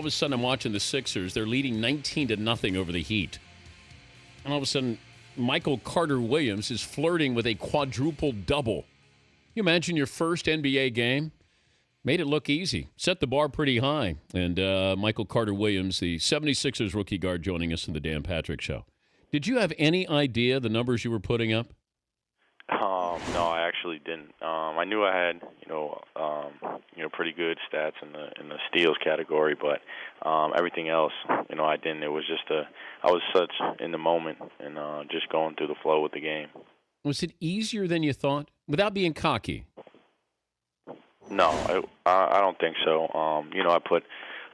of a sudden I'm watching the Sixers. They're leading 19-0 over the Heat. And all of a sudden, Michael Carter-Williams is flirting with a quadruple double. You imagine your first NBA game? Made it look easy. Set the bar pretty high. And Michael Carter-Williams, the 76ers rookie guard, joining us in the Dan Patrick Show. Did you have any idea the numbers you were putting up? No, I actually didn't. I knew I had, pretty good stats in the steals category, but everything else, I didn't. It was just I was such in the moment and just going through the flow with the game. Was it easier than you thought? Without being cocky? No, I don't think so. I put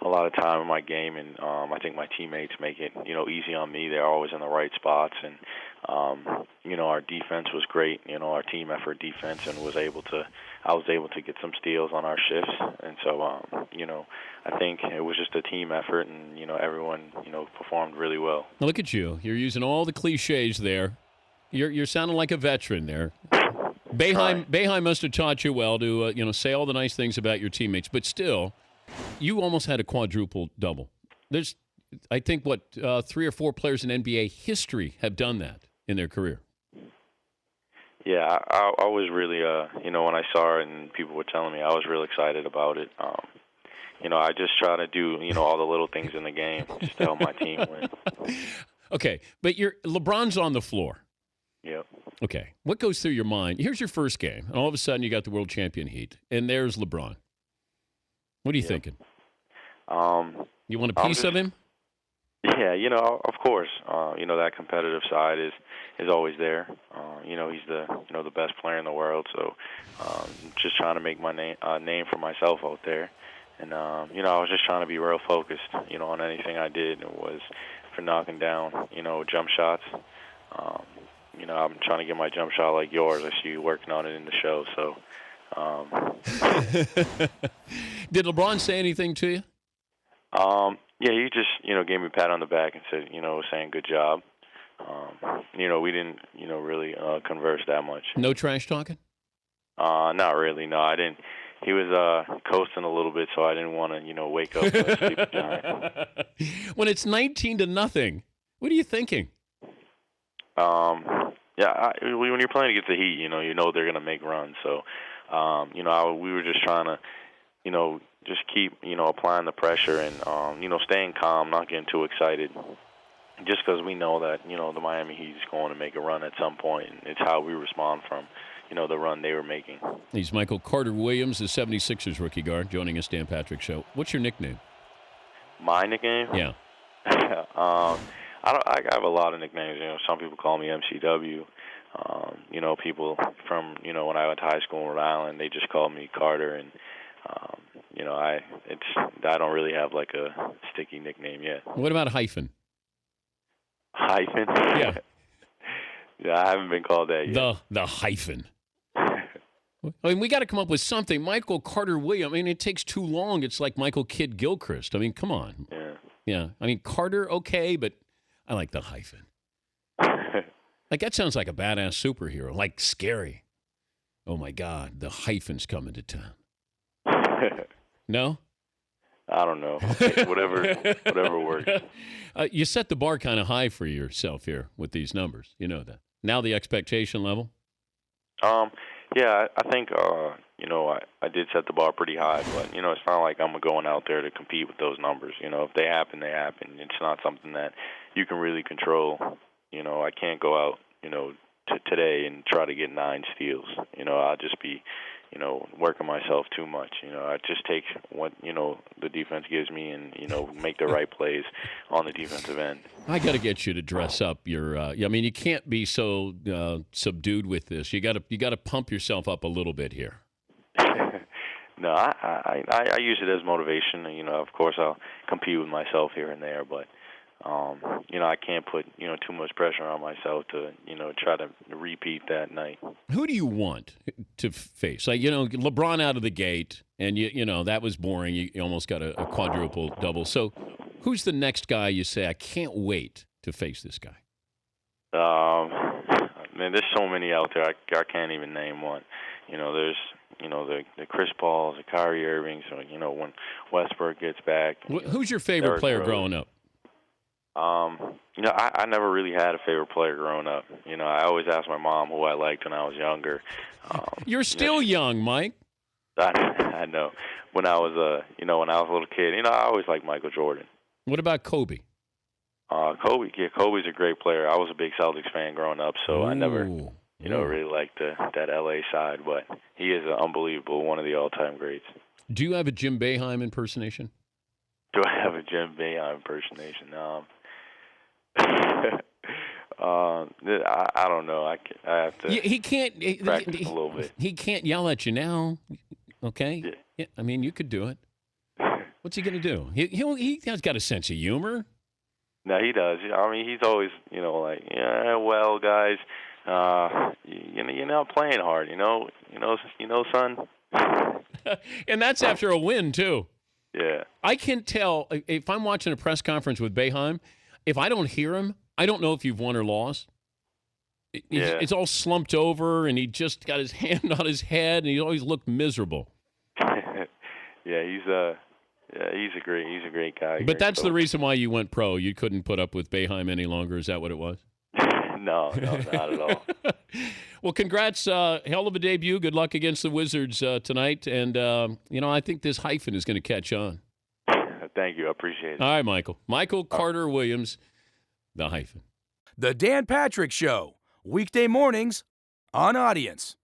a lot of time in my game, and I think my teammates make it, easy on me. They're always in the right spots, and our defense was great. Our team effort defense, and I was able to get some steals on our shifts, and so I think it was just a team effort, and everyone performed really well. Now look at you. You're using all the cliches there. You're sounding like a veteran there. Boeheim must have taught you well to say all the nice things about your teammates, but still, you almost had a quadruple double. There's, I think, 3 or 4 players in NBA history have done that in their career. Yeah, I was really, when I saw it and people were telling me, I was real excited about it. I just try to do, all the little things in the game just to help my team win. Okay, but LeBron's on the floor. Yep. Okay, what goes through your mind? Here's your first game, and all of a sudden you got the world champion Heat, and there's LeBron. What are you thinking? You want a piece of him? Yeah, of course. That competitive side is always there. He's the best player in the world. So, just trying to make my name for myself out there. And I was just trying to be real focused. On anything I did. It was for knocking down jump shots. I'm trying to get my jump shot like yours. I see you working on it in the show. So. Did LeBron say anything to you? Yeah, he just, gave me a pat on the back and said, saying good job. We didn't, really converse that much. No trash talking? Not really, no. I didn't. He was coasting a little bit, so I didn't want to, wake up to a sleeping giant. When it's 19-0, what are you thinking? When you're playing against the Heat, you know they're going to make runs. So, we were just trying to, just keep, applying the pressure and, staying calm, not getting too excited. Just because we know that, the Miami Heat is going to make a run at some point, and it's how we respond from, the run they were making. He's Michael Carter-Williams, the 76ers rookie guard, joining us, Dan Patrick Show. What's your nickname? My nickname? Yeah. I have a lot of nicknames. Some people call me MCW. People from, when I went to high school in Rhode Island, they just called me Carter, and I don't really have like a sticky nickname yet. What about hyphen? Hyphen? Yeah. Yeah, I haven't been called that yet. The hyphen. I mean, we got to come up with something. Michael Carter-Williams. I mean, it takes too long. It's like Michael Kidd-Gilchrist. I mean, come on. Yeah. Yeah. I mean, Carter, okay, but I like the hyphen. Like, that sounds like a badass superhero, like scary. Oh, my God, the hyphen's coming to town. No? I don't know. Whatever works. You set the bar kind of high for yourself here with these numbers. You know that. Now the expectation level? Yeah, I think, I did set the bar pretty high, but, it's not like I'm going out there to compete with those numbers. If they happen, they happen. It's not something that you can really control. I can't go out, today and try to get 9 steals. I'll just be, working myself too much. I just take what, the defense gives me and, make the right plays on the defensive end. I got to get you to dress up your, I mean, you can't be so subdued with this. You got to pump yourself up a little bit here. No, I use it as motivation. Of course I'll compete with myself here and there, but I can't put, too much pressure on myself to, try to repeat that night. Who do you want to face? Like, LeBron out of the gate, and, that was boring. You almost got a quadruple double. So who's the next guy you say, I can't wait to face this guy? Man, there's so many out there. I can't even name one. there's the Chris Pauls, the Kyrie Irvings. So when Westbrook gets back. Who's your favorite player growing up? I never really had a favorite player growing up. I always asked my mom who I liked when I was younger. You're still young, Mike. I know. When I was a little kid, I always liked Michael Jordan. What about Kobe? Kobe's a great player. I was a big Celtics fan growing up, so I never, really liked that LA side. But he is unbelievable, one of the all-time greats. Do you have a Jim Boeheim impersonation? Do I have a Jim Boeheim impersonation? I don't know. I have to. He can't practice a little bit. He can't yell at you now. Okay. Yeah. I mean, you could do it. What's he going to do? He has got a sense of humor. No, he does. I mean, he's always, like, yeah, well, guys, you're not playing hard, son. And that's after a win too. Yeah. I can tell if I'm watching a press conference with Boeheim, if I don't hear him, I don't know if you've won or lost. It's all slumped over, and he just got his hand on his head, and he always looked miserable. Yeah, he's a great guy. But that's the reason why you went pro. You couldn't put up with Boeheim any longer. Is that what it was? No, not at all. Well, congrats. Hell of a debut. Good luck against the Wizards tonight. And, I think this hyphen is going to catch on. Thank you. I appreciate it. All right, Michael. Michael Carter Williams, the hyphen. The Dan Patrick Show, weekday mornings on Audience.